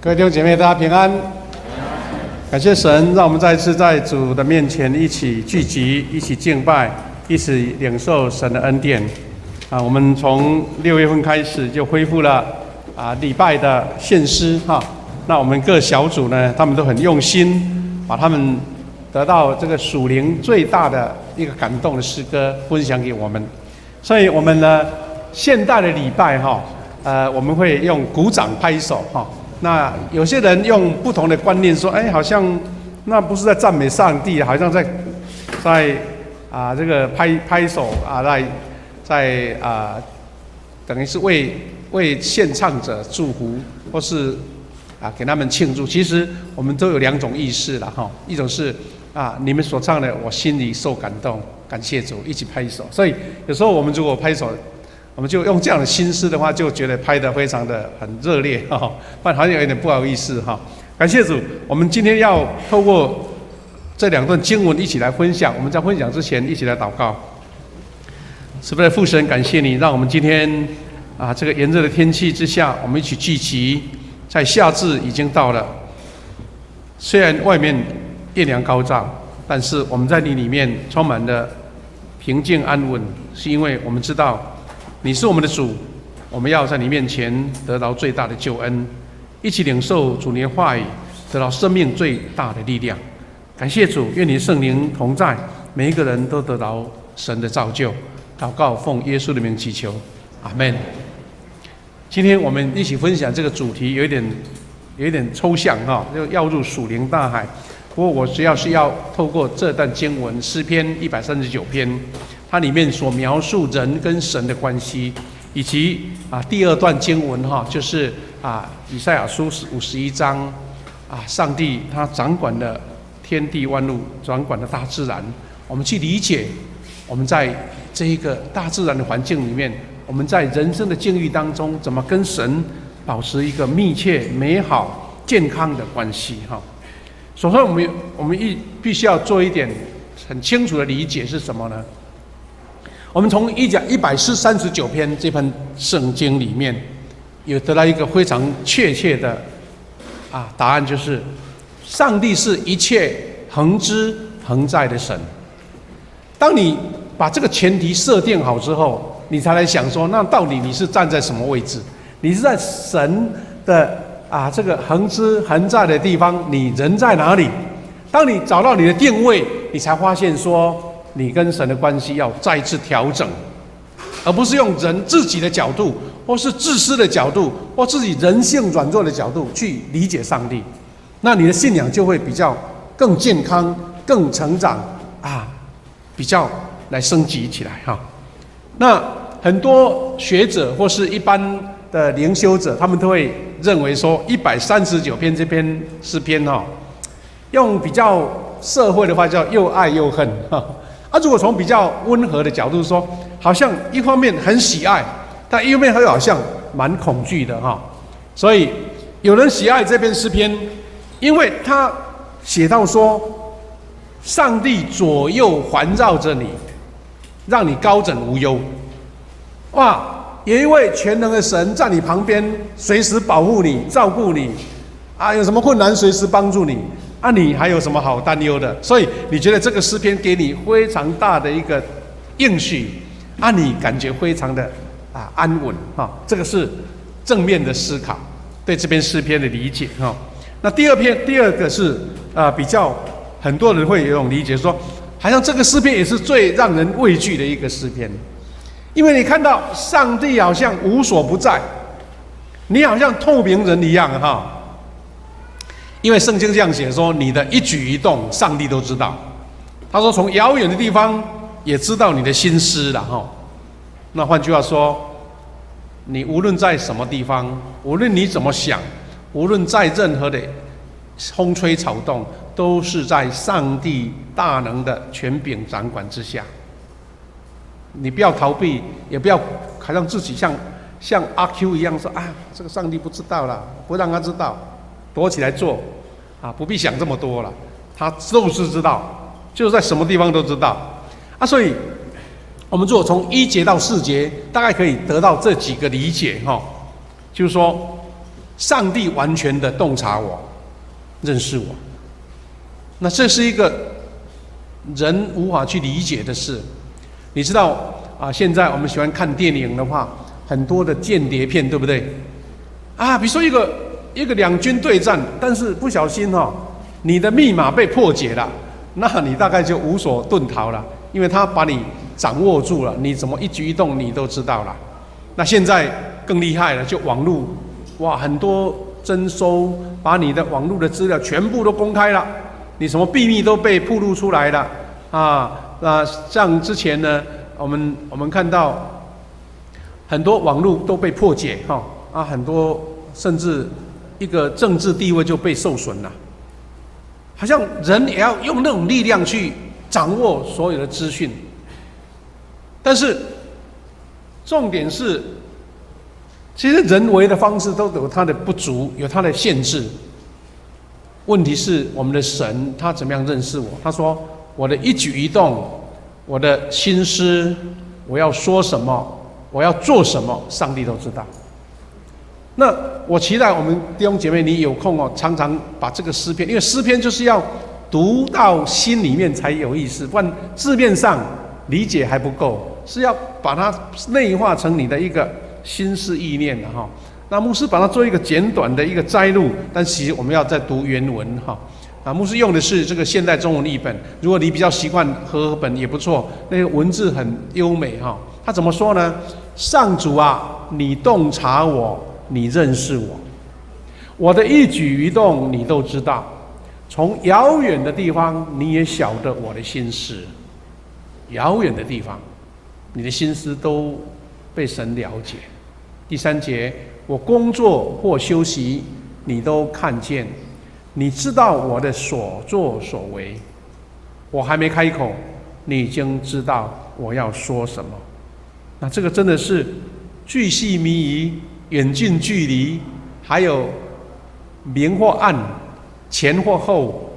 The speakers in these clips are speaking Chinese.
各位弟兄姐妹，大家平安。感谢神，让我们再次在主的面前一起聚集，一起敬拜，一起领受神的恩典。我们从6月份开始就恢复了礼拜的献诗哈。那我们各小组呢，他们都很用心，把他们得到这个属灵最大的一个感动的诗歌分享给我们。所以我们呢，现代的礼拜哈，我们会用鼓掌拍手哈。那有些人用不同的观念说，好像那不是在赞美上帝，好像在这个拍手在等于是为献唱者祝福，或是给他们庆祝。其实我们都有2种意思了哈，一种是你们所唱的，我心里受感动，感谢主，一起拍手。所以有时候我们如果拍手，我们就用这样的心思的话，就觉得拍得非常的很热烈哈，不然好像有点不好意思哈。感谢主，我们今天要透过这2段经文一起来分享。我们在分享之前，一起来祷告。是不是父神，感谢你，让我们今天这个炎热的天气之下，我们一起聚集，在夏至已经到了。虽然外面艳阳高照，但是我们在你里面充满了平静安稳，是因为我们知道你是我们的主，我们要在你面前得到最大的救恩，一起领受主你的话语，得到生命最大的力量。感谢主，愿你的圣灵同在，每一个人都得到神的造就。祷告奉耶稣的名祈求，阿们。今天我们一起分享这个主题，有一点抽象哈，要入属灵大海。不过我主要是要透过这段经文诗篇139篇，它里面所描述人跟神的关系，以及第2段经文哈，就是以赛亚书51章上帝他掌管了天地万物，掌管了大自然。我们去理解，我们在这一个大自然的环境里面，我们在人生的境遇当中，怎么跟神保持一个密切、美好、健康的关系哈。首先，我们必须要做一点很清楚的理解是什么呢？我们从139篇这篇圣经里面，有得到一个非常确切的答案，就是上帝是一切恒知恒在的神。当你把这个前提设定好之后，你才来想说，那到底你是站在什么位置？你是在神的这个恒知恒在的地方，你人在哪里？当你找到你的定位，你才发现说，你跟神的关系要再次调整，而不是用人自己的角度，或是自私的角度，或自己人性软弱的角度去理解上帝。那你的信仰就会比较更健康、更成长比较来升级起来哈。那很多学者或是一般的灵修者，他们都会认为说139篇这篇诗篇用比较社会的话叫又爱又恨如果从比较温和的角度说，好像一方面很喜爱，但一方面又好像蛮恐惧的哈。所以有人喜爱这篇诗篇，因为他写到说，上帝左右环绕着你，让你高枕无忧。哇，有一位全能的神在你旁边，随时保护你、照顾你有什么困难随时帮助你你还有什么好担忧的？所以你觉得这个诗篇给你非常大的一个应许你感觉非常的安稳这个是正面的思考，对这篇诗篇的理解那第二个是比较很多人会有一种理解说，好像这个诗篇也是最让人畏惧的一个诗篇，因为你看到上帝好像无所不在，你好像透明人一样因为圣经这样写说，你的一举一动上帝都知道。他说从遥远的地方也知道你的心思了那换句话说，你无论在什么地方，无论你怎么想，无论在任何的风吹草动，都是在上帝大能的权柄掌管之下。你不要逃避，也不要好像自己像阿 Q 一样说这个上帝不知道啦，不让他知道，躲起来做不必想这么多了，他就是知道，就是在什么地方都知道所以我们如果从1节到4节，大概可以得到这几个理解就是说，上帝完全的洞察我，认识我。那这是一个人无法去理解的事。你知道啊，现在我们喜欢看电影的话，很多的间谍片，对不对？啊，比如说一个两军对战，但是不小心你的密码被破解了，那你大概就无所遁逃了，因为他把你掌握住了，你怎么一举一动你都知道了。那现在更厉害了，就网络，哇，很多征收，把你的网络的资料全部都公开了，你什么秘密都被暴露出来了啊。那像之前呢，我们看到很多网络都被破解很多甚至一个政治地位就被受损了，好像人也要用那种力量去掌握所有的资讯。但是重点是，其实人为的方式都有它的不足，有它的限制。问题是我们的神他怎么样认识我？他说我的一举一动，我的心思，我要说什么，我要做什么，上帝都知道。那我期待我们弟兄姐妹，你有空常常把这个诗篇，因为诗篇就是要读到心里面才有意思，不然字面上理解还不够，是要把它内化成你的一个心思意念的那牧师把它做一个简短的一个摘录，但其实我们要再读原文牧师用的是这个现代中文译本，如果你比较习惯和合本也不错，那个文字很优美他怎么说呢？上主啊，你洞察我，你认识我，我的一举一动你都知道，从遥远的地方你也晓得我的心思。遥远的地方，你的心思都被神了解。第3节，我工作或休息，你都看见，你知道我的所作所为。我还没开口，你已经知道我要说什么。那这个真的是巨细靡遗，远近距离，还有明或暗，前或后，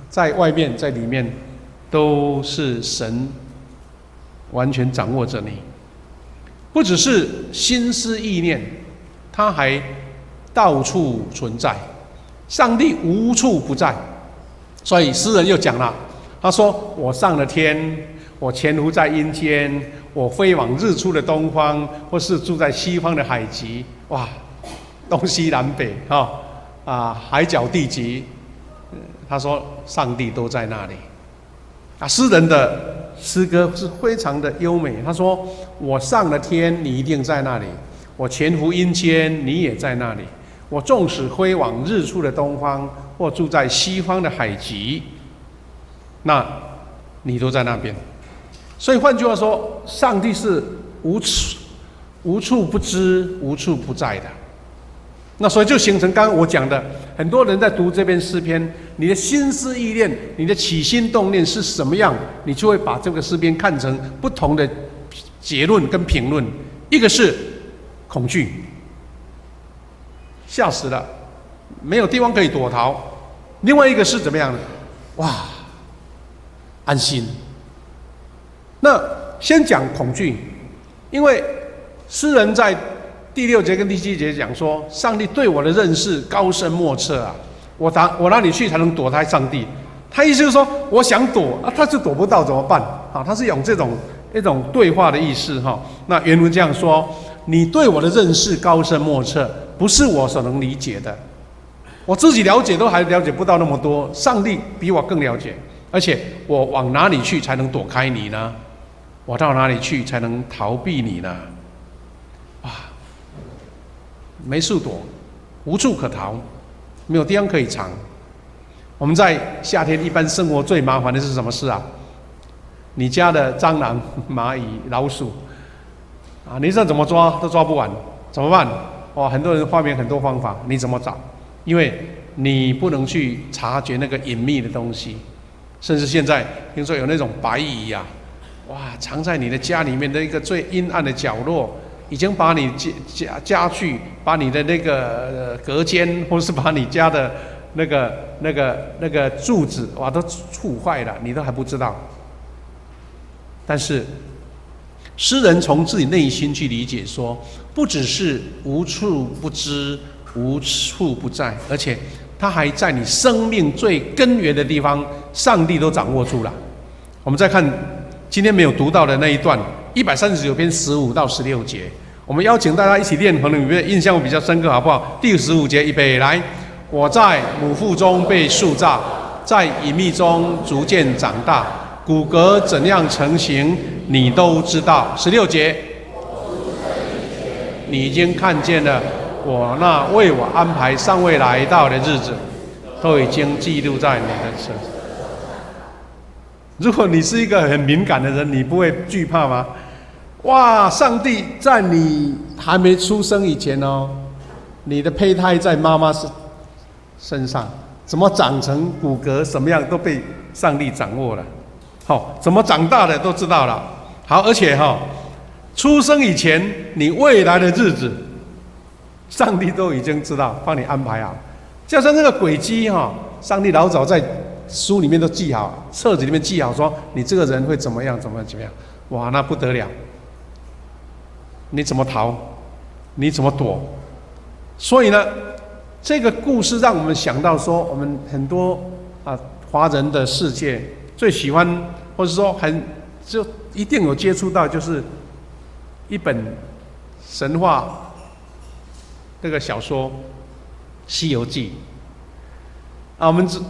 在外面在里面，都是神完全掌握着你。不只是心思意念，他还到处存在，上帝无处不在。所以诗人又讲了，他说我上了天，我潜伏在阴间，我飞往日出的东方，或是住在西方的海极。哇，东西南北海角地极，他说上帝都在那里。诗人的诗歌是非常的优美。他说我上了天，你一定在那里，我潜伏阴间，你也在那里，我纵使飞往日出的东方，或住在西方的海极，那你都在那边。所以换句话说，上帝是无处不知，无处不在的。那所以就形成刚刚我讲的，很多人在读这篇诗篇，你的心思意念，你的起心动念是什么样，你就会把这个诗篇看成不同的结论跟评论。一个是恐惧，吓死了，没有地方可以躲逃；另外一个是怎么样呢？哇，安心。那先讲恐惧，因为诗人在第6节跟第7节讲说，上帝对我的认识高深莫测啊！我哪里去才能躲开上帝？他意思就是说，我想躲他就躲不到，怎么办？他是用这种一种对话的意思那原文这样说：你对我的认识高深莫测，不是我所能理解的。我自己了解都还了解不到那么多，上帝比我更了解。而且我往哪里去才能躲开你呢？我到哪里去才能逃避你呢？没处躲，无处可逃，没有地方可以藏。我们在夏天一般生活最麻烦的是什么事啊？你家的蟑螂、蚂蚁、老鼠你这怎么抓都抓不完，怎么办？很多人发明很多方法，你怎么找？因为你不能去察觉那个隐秘的东西，甚至现在听说有那种白蚁藏在你的家里面的一个最阴暗的角落。已经把你家具，把你的那个隔间，或是把你家的那个柱子，都触坏了，你都还不知道。但是诗人从自己内心去理解说，不只是无处不知、无处不在，而且他还在你生命最根源的地方，上帝都掌握住了。我们再看今天没有读到的那一段，139篇15到16节，我们邀请大家一起念，可能里面印象比较深刻，好不好？第15节，预备来，我在母腹中被塑造，在隐秘中逐渐长大，骨骼怎样成形，你都知道。16节，你已经看见了我那为我安排尚未来到的日子，都已经记录在你的册上。如果你是一个很敏感的人，你不会惧怕吗？哇，上帝在你还没出生以前哦，你的胚胎在妈妈身上，怎么长成骨骼，什么样都被上帝掌握了。好，怎么长大的都知道了。好，而且出生以前你未来的日子，上帝都已经知道，帮你安排好。加上那个轨迹上帝老早在书里面都记好，册子里面记好，说你这个人会怎么样，怎么样。哇，那不得了！你怎么逃？你怎么躲？所以呢，这个故事让我们想到说，我们很多华人的世界最喜欢，或者说就一定有接触到，就是一本神话那个小说《西游记》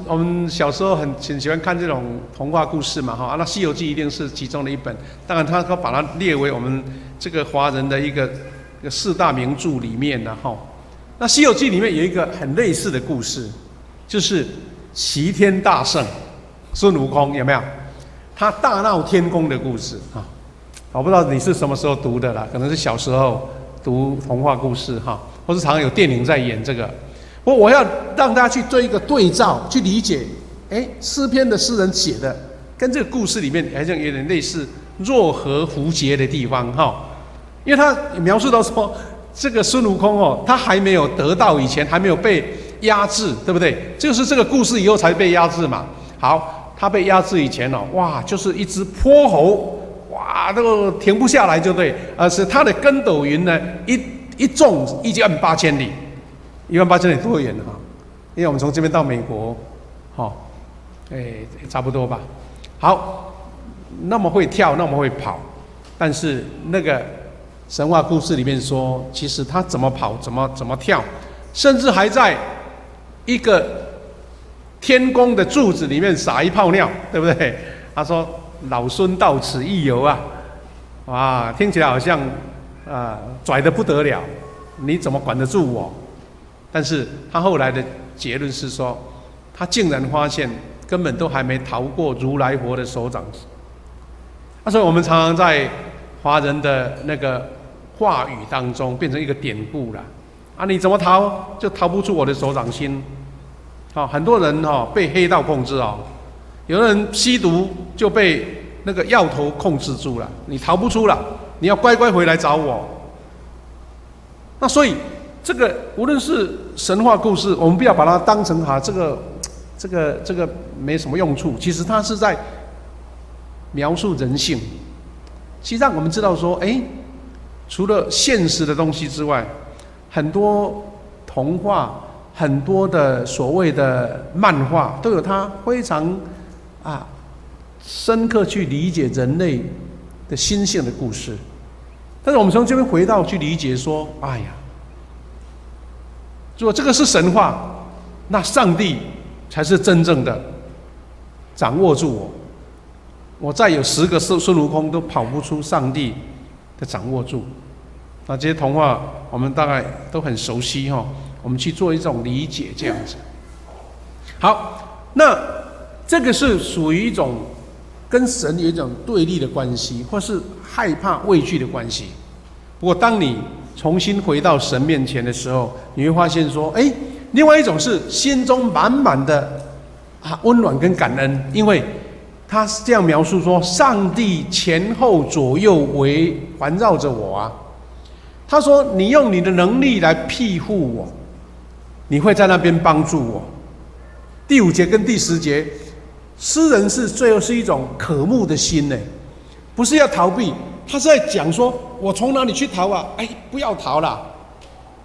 我们小时候很喜欢看这种童话故事嘛，那《西游记》一定是其中的一本。当然，他把它列为我们这个华人的一个4大名著里面的那《西游记》里面有一个很类似的故事，就是齐天大圣孙悟空，有没有？他大闹天宫的故事我不知道你是什么时候读的啦，可能是小时候读童话故事或是常常有电影在演这个。我要让大家去做一个对照，去理解，诗篇的诗人写的跟这个故事里面好像有点类似，若合符节的地方因为他描述到说，这个孙悟空他还没有得道以前，还没有被压制，对不对？就是这个故事以后才被压制嘛。好，他被压制以前哇，就是一只泼猴，哇，都停不下来，就对，是他的筋斗云呢，一纵18000里。18000里多远因为我们从这边到美国，差不多吧。好，那么会跳，那么会跑，但是那个神话故事里面说，其实他怎么跑，怎么跳，甚至还在一个天宫的柱子里面撒一泡尿，对不对？他说：“老孙到此一游啊！”哇，听起来好像拽得不得了，你怎么管得住我？但是他后来的结论是说，他竟然发现根本都还没逃过如来佛的手掌。所以我们常常在华人的那个话语当中变成一个典故了。你怎么逃就逃不出我的手掌心。很多人被黑道控制有的人吸毒就被那个药头控制住了，你逃不出了，你要乖乖回来找我。那所以这个无论是神话故事，我们不要把它当成这个没什么用处。其实它是在描述人性，其实让我们知道说，除了现实的东西之外，很多童话、很多的所谓的漫画，都有它非常深刻去理解人类的心性的故事。但是我们从这边回到去理解说，如果这个是神话，那上帝才是真正的掌握住我再有10个孙悟空都跑不出上帝的掌握住。那这些童话我们大概都很熟悉我们去做一种理解，这样子。好，那这个是属于一种跟神有一种对立的关系，或是害怕畏惧的关系。不过当你重新回到神面前的时候，你会发现说，另外一种是心中满满的温暖跟感恩，因为他是这样描述说，上帝前后左右环绕着我他说，你用你的能力来庇护我，你会在那边帮助我。第5节跟第10节，诗人最后是一种渴慕的心呢，不是要逃避，他是在讲说，我从哪里去逃不要逃啦，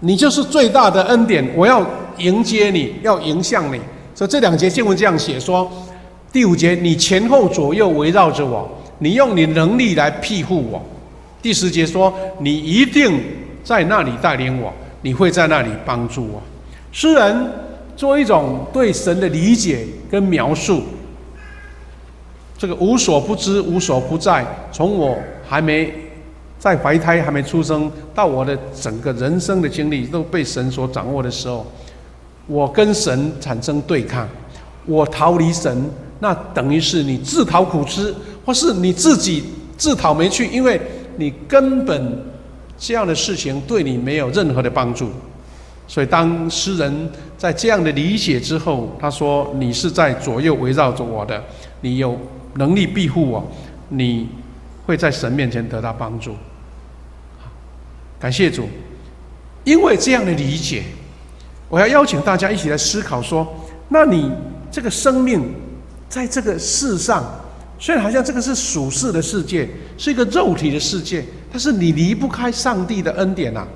你就是最大的恩典，我要迎接你，要迎向你。所以这2节经文这样写说：第5节，你前后左右围绕着我，你用你能力来庇护我。第10节说，你一定在那里带领我，你会在那里帮助我。诗人做一种对神的理解跟描述，这个无所不知，无所不在，从我还没在怀胎还没出生，到我的整个人生的经历都被神所掌握的时候，我跟神产生对抗，我逃离神，那等于是你自讨苦吃，或是你自己自讨没趣，因为你根本这样的事情对你没有任何的帮助。所以当诗人在这样的理解之后，他说：你是在左右围绕着我的，你有能力庇护我，你会在神面前得到帮助。感谢主。因为这样的理解，我要邀请大家一起来思考说，那你这个生命在这个世上，虽然好像这个是属世的世界，是一个肉体的世界，但是你离不开上帝的恩典啊。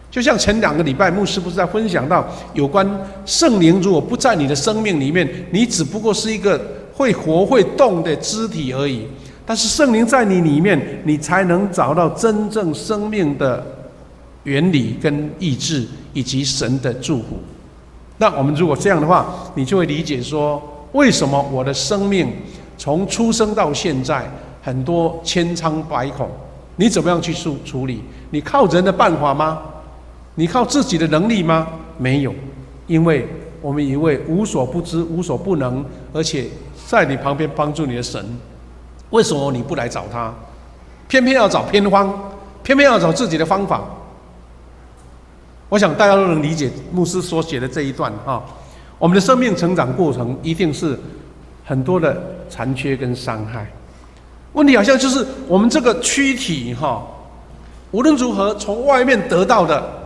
就像前2个礼拜牧师不是在分享到有关圣灵如果不在你的生命里面，你只不过是一个会活会动的肢体而已，但是圣灵在你里面，你才能找到真正生命的原理跟意志，以及神的祝福。那我们如果这样的话，你就会理解说，为什么我的生命从出生到现在很多千疮百孔，你怎么样去处理？你靠人的办法吗？你靠自己的能力吗？没有，因为我们一位无所不知、无所不能，而且在你旁边帮助你的神，为什么你不来找他？偏偏要找偏方，偏偏要找自己的方法。我想大家都能理解牧师所写的这一段啊。我们的生命成长过程一定是很多的残缺跟伤害。问题好像就是我们这个躯体哈，无论如何从外面得到的。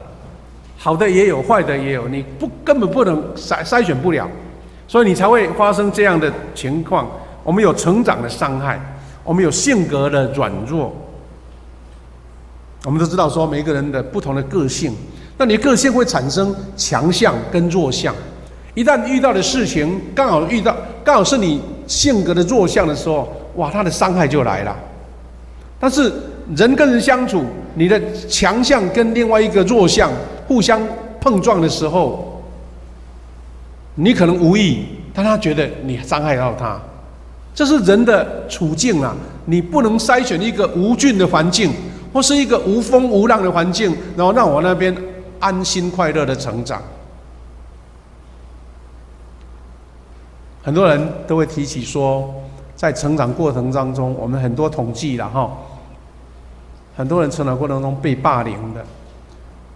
好的也有，坏的也有，你根本不能筛选不了，所以你才会发生这样的情况。我们有成长的伤害，我们有性格的软弱。我们都知道说每个人的不同的个性，那你的个性会产生强项跟弱项。一旦遇到的事情刚好是你性格的弱项的时候，哇，它的伤害就来了。但是人跟人相处，你的强项跟另外一个弱项互相碰撞的时候，你可能无意，但他觉得你伤害到他，这是人的处境啊。你不能筛选一个无菌的环境，或是一个无风无浪的环境，然后让我那边安心快乐的成长。很多人都会提起说，在成长过程当中，我们很多统计啦哈，很多人成长过程中被霸凌的，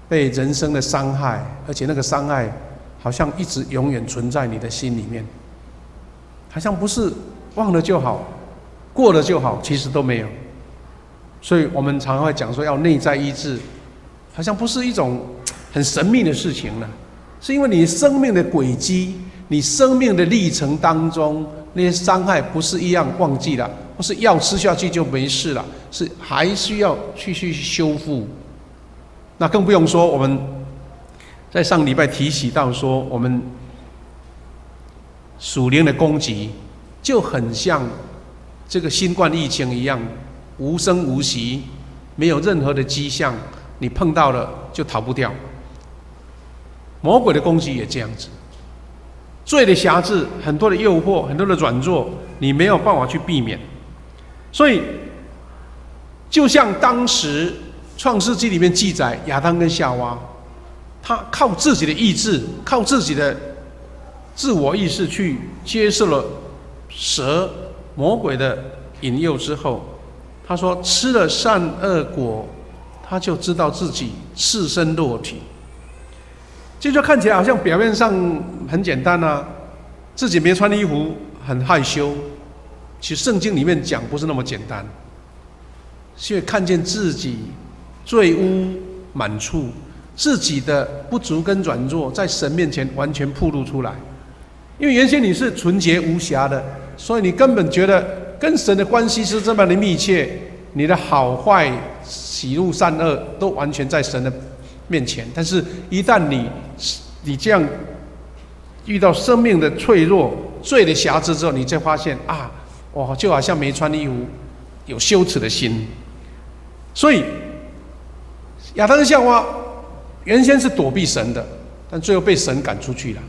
被人生的伤害，而且那个伤害好像一直永远存在你的心里面，好像不是忘了就好，过了就好，其实都没有。所以我们常常会讲说要内在医治，好像不是一种很神秘的事情了，是因为你生命的轨迹，你生命的历程当中，那些伤害不是一样忘记了，不是药吃下去就没事了，是还需要去修复。那更不用说我们在上礼拜提起到说，我们属灵的攻击就很像这个新冠疫情一样，无声无息，没有任何的迹象，你碰到了就逃不掉。魔鬼的攻击也这样子，罪的辖制，很多的诱惑，很多的软弱，你没有办法去避免。所以就像当时创世纪里面记载，亚当跟夏娃，他靠自己的意志，靠自己的自我意识去接受了蛇魔鬼的引诱之后，他说吃了善恶果，他就知道自己赤身裸体。这就看起来好像表面上很简单啊，自己没穿衣服很害羞，其实圣经里面讲不是那么简单，所以看见自己罪污满处，自己的不足跟软弱在神面前完全暴露出来。因为原先你是纯洁无瑕的，所以你根本觉得跟神的关系是这么的密切，你的好坏喜怒善恶都完全在神的面前。但是，一旦你这样遇到生命的脆弱、罪的瑕疵之后，你才发现啊，我就好像没穿衣服，有羞耻的心。所以，亚当跟夏娃原先是躲避神的，但最后被神赶出去了。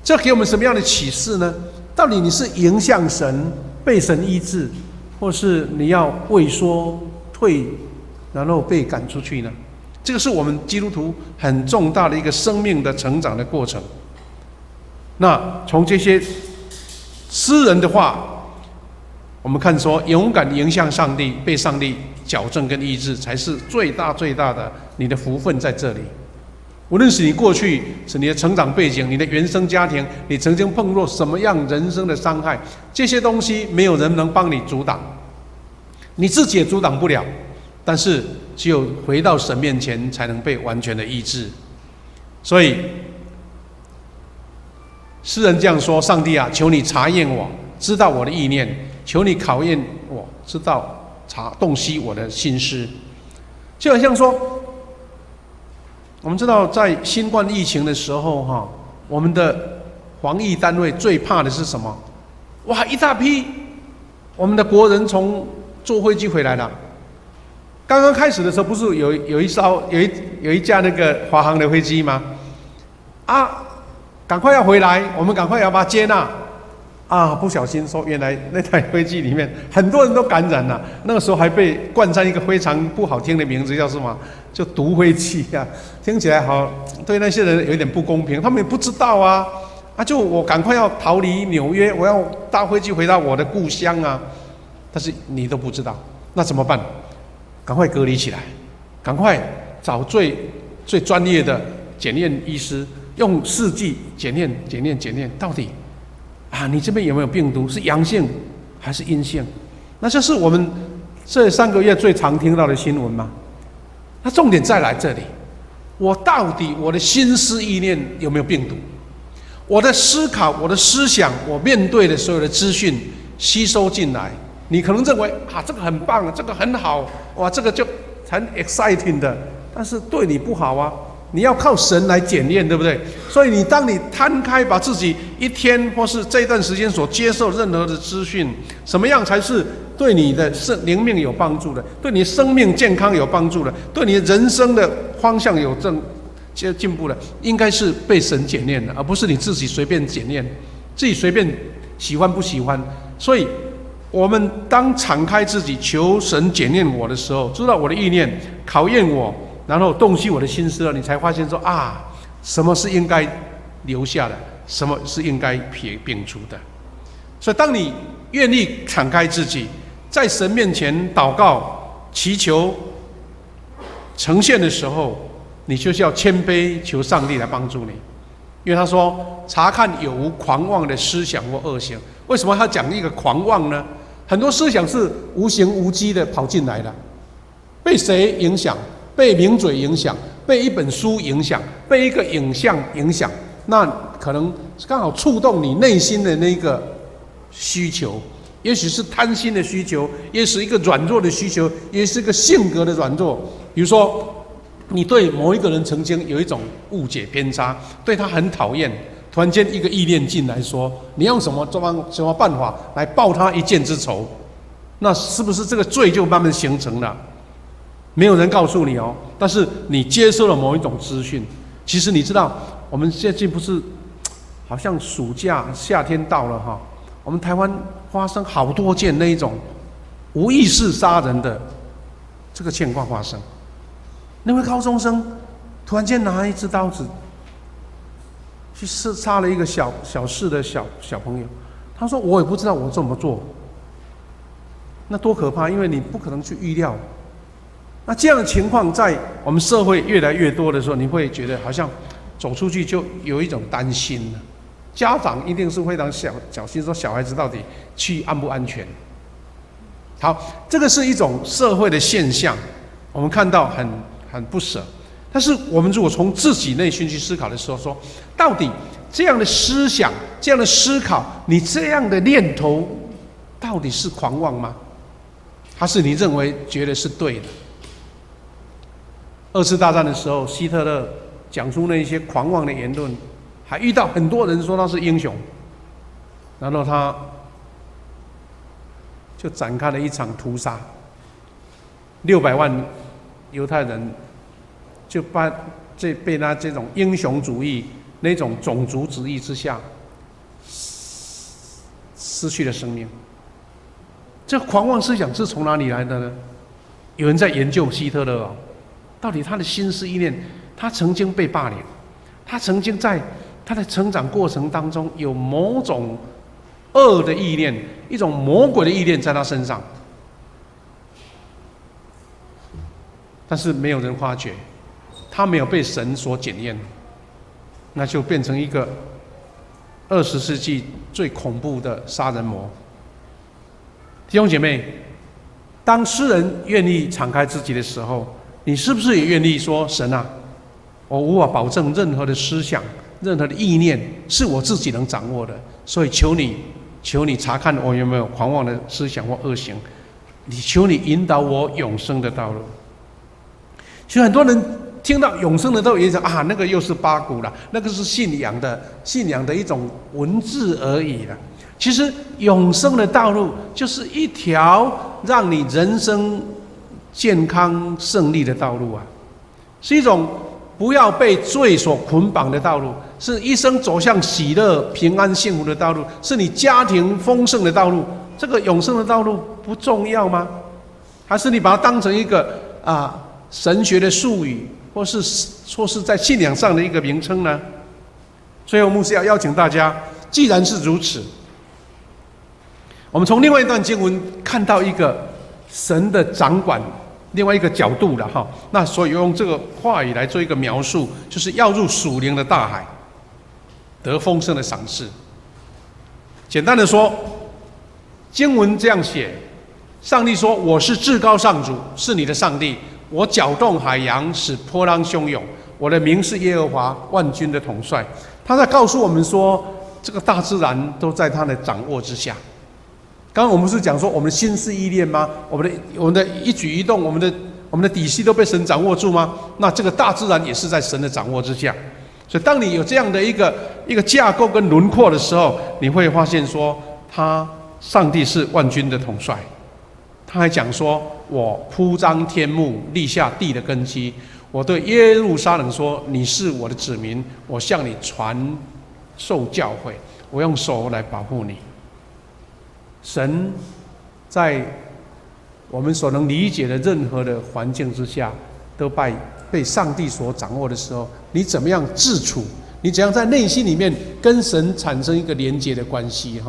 这给我们什么样的启示呢？到底你是迎向神，被神医治，或是你要畏缩退，然后被赶出去呢？这个是我们基督徒很重大的一个生命的成长的过程。那从这些诗人的话，我们看说，勇敢迎向上帝，被上帝矫正跟医治，才是最大最大的你的福分在这里。无论是你过去是你的成长背景、你的原生家庭，你曾经碰过什么样人生的伤害，这些东西没有人能帮你阻挡，你自己也阻挡不了。但是只有回到神面前，才能被完全的医治。所以诗人这样说：上帝啊，求你查验我，知道我的意念；求你考验我，知道洞悉我的心思。就好像说，我们知道在新冠疫情的时候，我们的防疫单位最怕的是什么？哇，一大批我们的国人从坐飞机回来了。刚刚开始的时候，不是有一架那个华航的飞机吗？啊，赶快要回来，我们赶快要把它接纳。啊，不小心说，原来那台飞机里面很多人都感染了。那个时候还被冠上一个非常不好听的名字，叫什么？就毒飞机啊，听起来好，对那些人有一点不公平。他们也不知道啊，就我赶快要逃离纽约，我要搭飞机回到我的故乡啊。但是你都不知道，那怎么办？赶快隔离起来，赶快找最专业的检验医师，用试剂检验，到底你这边有没有病毒？是阳性还是阴性？那这是我们这3个月最常听到的新闻吗？那重点再来这里，我到底我的心思意念有没有病毒？我的思考、我的思想，我面对的所有的资讯吸收进来，你可能认为这个很棒，这个很好，哇，这个就很 exciting 的，但是对你不好啊。你要靠神来检验，对不对？所以当你摊开，把自己一天或是这段时间所接受任何的资讯，什么样才是对你的灵命有帮助的，对你生命健康有帮助的，对你人生的方向有进步的，应该是被神检验的，而不是你自己随便检验，自己随便喜欢不喜欢。所以我们当敞开自己求神检验我的时候，知道我的意念，考验我，然后洞悉我的心思了，你才发现说什么是应该留下的，什么是应该摒除的。所以当你愿意敞开自己，在神面前祷告、祈求、呈现的时候，你就是要谦卑，求上帝来帮助你。因为他说，查看有无狂妄的思想或恶行。为什么他讲一个狂妄呢？很多思想是无形无迹的跑进来的，被谁影响？被名嘴影响，被一本书影响，被一个影像影响，那可能刚好触动你内心的那个需求，也许是贪心的需求，也许是一个软弱的需求，也是一个性格的软弱。比如说，你对某一个人曾经有一种误解偏差，对他很讨厌，突然间一个意念进来说，你用什么办法来报他一箭之仇？那是不是这个罪就慢慢形成了？没有人告诉你哦，但是你接受了某一种资讯。其实你知道，我们最近不是好像暑假夏天到了哈，我们台湾发生好多件那一种无意识杀人的这个情况发生。那位高中生突然间拿一支刀子去杀了一个小事的小朋友，他说我也不知道我怎么做，那多可怕！因为你不可能去预料。那这样的情况在我们社会越来越多的时候，你会觉得好像走出去就有一种担心了。家长一定是非常小心，说小孩子到底去安不安全。好，这个是一种社会的现象，我们看到很不舍。但是我们如果从自己内心去思考的时候，说到底这样的思想、这样的思考，你这样的念头，到底是狂妄吗？还是你认为觉得是对的？二次大战的时候，希特勒讲出那些狂妄的言论，还遇到很多人说他是英雄，然后他就展开了一场屠杀，600万犹太人就被他这种英雄主义、那种种族主义之下失去了生命。这狂妄思想是从哪里来的呢？有人在研究希特勒到底他的心思意念，他曾经被霸凌，他曾经在他的成长过程当中有某种恶的意念，一种魔鬼的意念在他身上，但是没有人发觉，他没有被神所检验，那就变成一个20世纪最恐怖的杀人魔。弟兄姐妹，当诗人愿意敞开自己的时候，你是不是也愿意说：神啊，我无法保证任何的思想、任何的意念是我自己能掌握的，所以求你查看我有没有狂妄的思想或恶行，求你引导我永生的道路。其实很多人听到永生的道路也讲啊，那个又是八股了，那个是信仰的一种文字而已了。其实永生的道路就是一条让你人生健康胜利的道路啊，是一种不要被罪所捆绑的道路，是一生走向喜乐、平安、幸福的道路，是你家庭丰盛的道路。这个永生的道路不重要吗？还是你把它当成一个神学的术语，或是在信仰上的一个名称呢？最后牧师要邀请大家，既然是如此，我们从另外一段经文看到一个神的掌管，另外一个角度了哈。那所以用这个话语来做一个描述，就是要入属灵的大海，得丰盛的赏赐。简单的说，经文这样写：上帝说：“我是至高上主，是你的上帝。我搅动海洋，使波浪汹涌。我的名是耶和华，万军的统帅。”他在告诉我们说，这个大自然都在他的掌握之下。刚刚我们是讲说我们的心思意念吗？我们的一举一动，我们的底细都被神掌握住吗？那这个大自然也是在神的掌握之下。所以当你有这样的一个架构跟轮廓的时候，你会发现说，上帝是万军的统帅。他还讲说：“我铺张天幕，立下地的根基。我对耶路撒冷说：你是我的子民，我向你传授教诲，我用手来保护你。”神在我们所能理解的任何的环境之下，都被上帝所掌握的时候，你怎么样自处？你怎样在内心里面跟神产生一个连结的关系？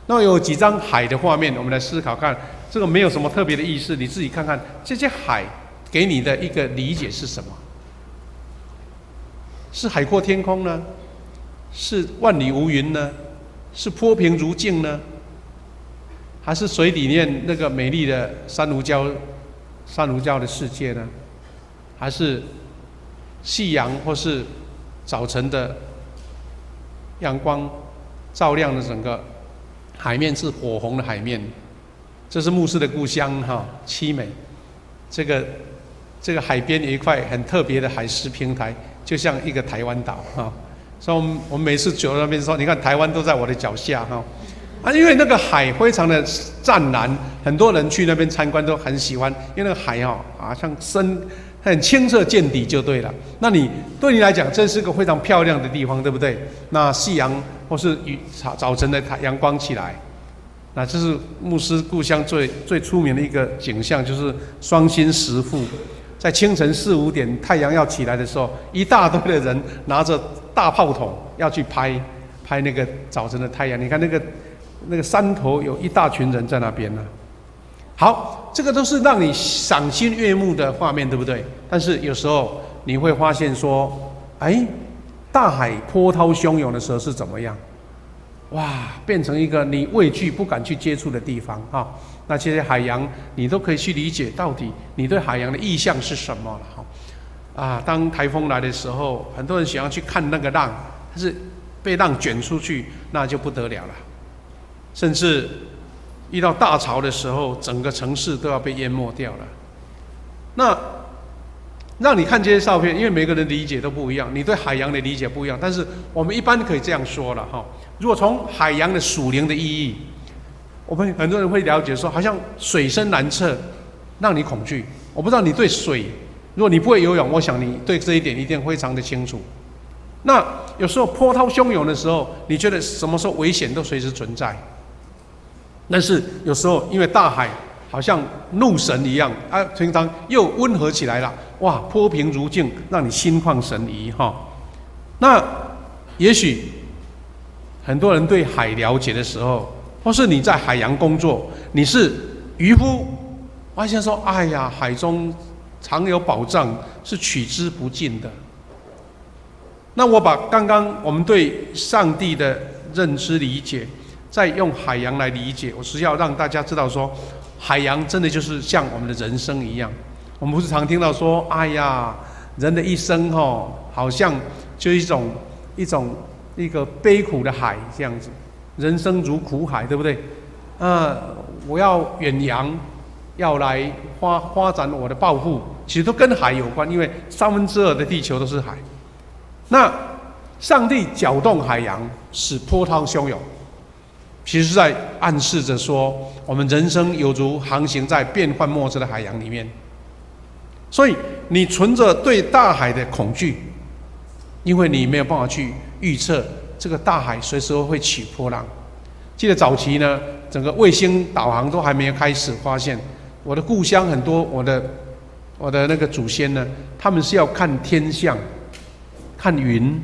那有几张海的画面，我们来思考看。这个没有什么特别的意思，你自己看看这些海给你的一个理解是什么？是海阔天空呢？是万里无云呢？是波平如镜呢？还是水里面那个美丽的珊瑚礁的世界呢？还是夕阳或是早晨的阳光照亮了整个海面，是火红的海面？这是牧师的故乡七美。这个海边有一块很特别的海蚀平台，就像一个台湾岛所以我们每次走到那边说，你看台湾都在我的脚下因为那个海非常的湛蓝，很多人去那边参观都很喜欢，因为那个海像深很清澈见底就对了。那对你来讲，这是个非常漂亮的地方，对不对？那夕阳或是早晨的阳光起来，那这是牧师故乡最出名的一个景象，就是双薪十富。在清晨4、5点太阳要起来的时候，一大堆的人拿着大炮筒要去拍那个早晨的太阳。你看那个山头有一大群人在那边呢。好，这个都是让你赏心悦目的画面，对不对？但是有时候你会发现说，大海波涛汹涌的时候是怎么样？哇，变成一个你畏惧不敢去接触的地方那这些海洋你都可以去理解，到底你对海洋的意象是什么了当台风来的时候，很多人想要去看那个浪，但是被浪卷出去，那就不得了了。甚至遇到大潮的时候，整个城市都要被淹没掉了。那让你看这些照片，因为每个人理解都不一样，你对海洋的理解不一样，但是我们一般可以这样说了哈。如果从海洋的属灵的意义，我们很多人会了解说，好像水深难测，让你恐惧。我不知道你对水，如果你不会游泳，我想你对这一点一定非常的清楚。那有时候波涛汹涌的时候，你觉得什么时候危险都随时存在。但是有时候因为大海好像怒神一样啊，平常又温和起来了，哇，波平如镜，让你心旷神怡哈。那也许很多人对海了解的时候，或是你在海洋工作，你是渔夫，发现说，哎呀，海中常有宝藏，是取之不尽的。那我把刚刚我们对上帝的认知理解，再用海洋来理解，我是要让大家知道说，海洋真的就是像我们的人生一样。我们不是常听到说，哎呀，人的一生好像就一个悲苦的海这样子，人生如苦海，对不对？我要远洋，要来发展我的抱负，其实都跟海有关，因为2/3的地球都是海。那上帝搅动海洋，使波涛汹涌，其实是在暗示着说，我们人生犹如航行在变幻莫测的海洋里面。所以你存着对大海的恐惧，因为你没有办法去预测这个大海随时会起波浪。记得早期呢，整个卫星导航都还没有开始发现，我的故乡很多我的那个祖先呢，他们是要看天象、看云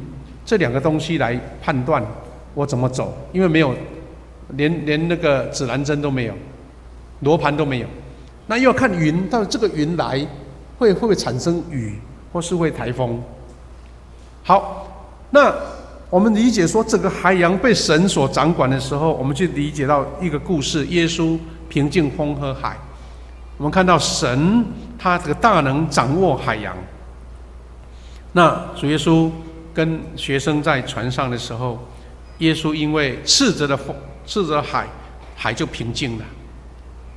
这2个东西来判断我怎么走，因为没有连那个指南针都没有，罗盘都没有，那又要看云，到底这个云来会不会产生雨，或是会台风？好，那我们理解说，这个海洋被神所掌管的时候，我们就理解到一个故事：耶稣平静风和海。我们看到神他这个大能掌握海洋。那主耶稣跟学生在船上的时候，耶稣因为斥责的风、斥责的海，海就平静了。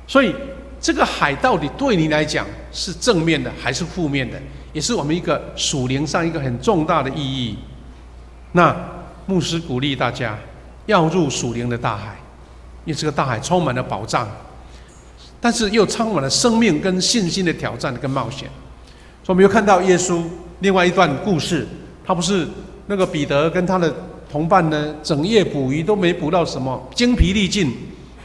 所以这个海到底对你来讲是正面的还是负面的，也是我们一个属灵上一个很重大的意义。那牧师鼓励大家要入属灵的大海，因为这个大海充满了宝藏，但是又充满了生命跟信心的挑战跟冒险。所以我们又看到耶稣另外一段故事，他不是那个彼得跟他的同伴呢，整夜捕鱼都没捕到什么，精疲力尽，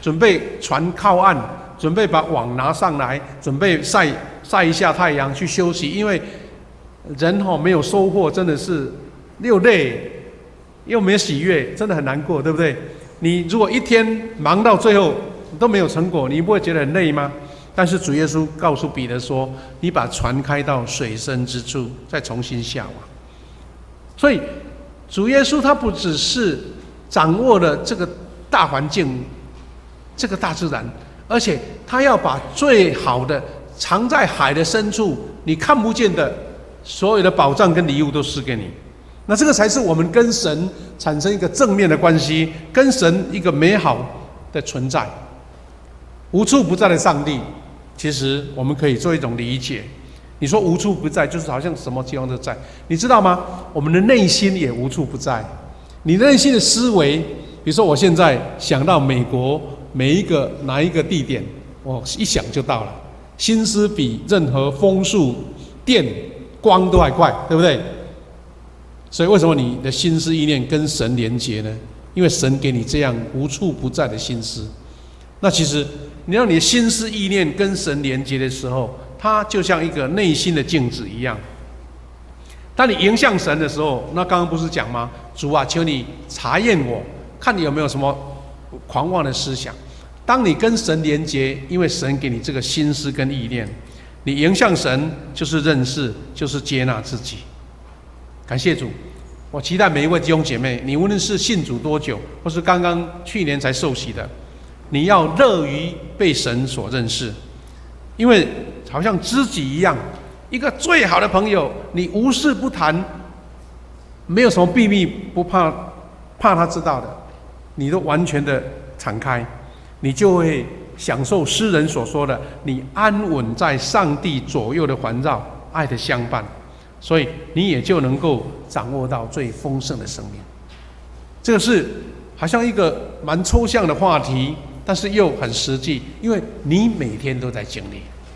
准备船靠岸，准备把网拿上来，准备晒一下太阳去休息，因为人没有收获，真的是又累又没有喜悦，真的很难过，对不对？你如果一天忙到最后都没有成果，你不会觉得很累吗？但是主耶稣告诉彼得说，你把船开到水深之处，再重新下网。所以主耶稣他不只是掌握了这个大环境，这个大自然，而且他要把最好的藏在海的深处，你看不见的所有的宝藏跟礼物都赐给你。那这个才是我们跟神产生一个正面的关系，跟神一个美好的存在。无处不在的上帝，其实我们可以做一种理解。你说无处不在，就是好像什么地方都在，你知道吗？我们的内心也无处不在。你内心的思维，比如说我现在想到美国哪一个地点，我一想就到了，心思比任何风速、电、光都还快，对不对？所以为什么你的心思意念跟神连结呢？因为神给你这样无处不在的心思。那其实你让你的心思意念跟神连结的时候，它就像一个内心的镜子一样。当你迎向神的时候，那刚刚不是讲吗？主啊，求你查验我，看你有没有什么狂妄的思想。当你跟神连结，因为神给你这个心思跟意念，你迎向神就是认识，就是接纳自己。感谢主，我期待每一位弟兄姐妹，你无论是信主多久，或是刚刚去年才受洗的，你要乐于被神所认识，因为好像知己一样，一个最好的朋友，你无事不谈，没有什么秘密不怕他知道的，你都完全的敞开，你就会享受诗人所说的，你安稳在上帝左右的环绕，爱的相伴，所以你也就能够掌握到最丰盛的生命。这个是好像一个蛮抽象的话题，但是又很实际，因为你每天都在经历。